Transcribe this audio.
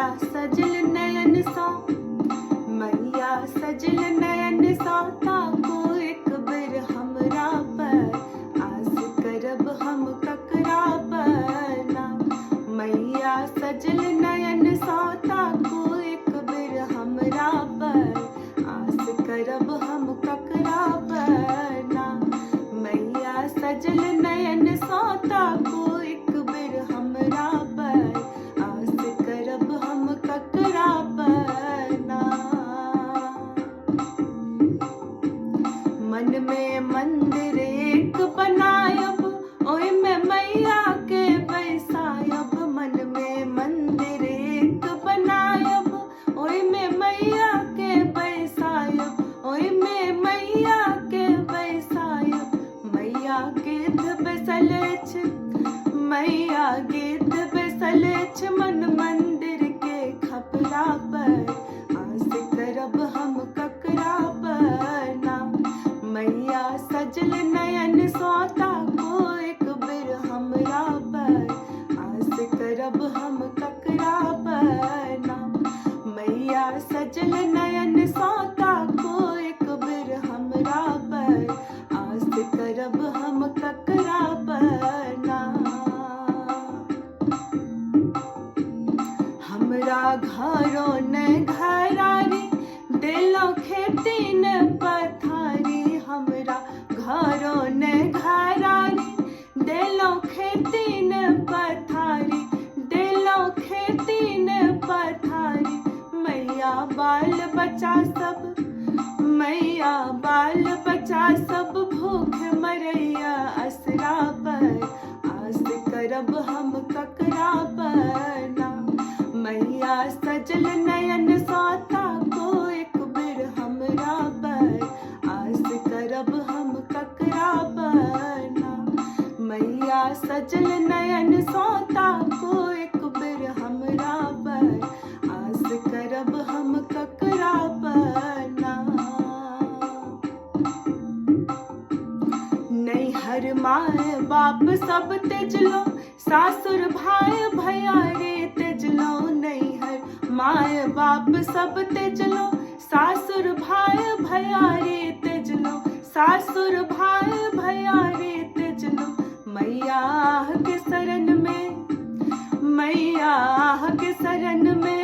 मैया सजल नयन सो, मैया सजल नयन सो, ताको एक बेर हमरा पर, आस करब हम ककरा पर ना। मैया सजल नयन सो, ताको एक बेर हमरा पर, आस करब हम ककरा पर ना। मैया सजल नयन सो, ताको एक बेर हमरा पर, आस करब हम ककरा पर ना। मन में मंदिर एक बनायब, ओय में मैया के बैसायब। मन में मंदिर एक बनायब, ओय में मैया के बैसायब, ओय में मैया के बैसायब। मैया गिद्ध बैसल अछि, मैया गिद्ध बैसल अछि, मन मंदिर के खपरा पर, आस करब हम ककरा पर ना। मैया सजल नयन सो, ताको एक बेर हमरा पर, आस करब हम ककरा पर ना। मैया सजल नयन सो, ताको एक बेर हमरा पर, आस करब हम ककरा पर ना। हमरा घरो ने घरारी, देलो खेती ने पथारी। हमरा घरो ने घरारी, देलो खेती ने पथारी, देलो खेती ने पथारी। मैया बाल बच्चा सब, मैया बाल बच्चा सब भूख मरैया असरा पर, आस करब हम ककरा पर ना। मैया सजल नयन सो, ताको एक बेर हमरा पर, आस करब हम ककरा पर ना। मैया सजल नयन सो, ताको एक बेर हमरा पर, आस करब हम ककरा पर ना। नैहर माय बाप सब तेजलो, सासुर भाई भैया रे तेजलो। नैहर माय बाप सब तेजलो, सासुर भाई भैया रे तेजलो, सासुर भाई भैया रे तेजलो। मैया के शरण में, मैया के शरण में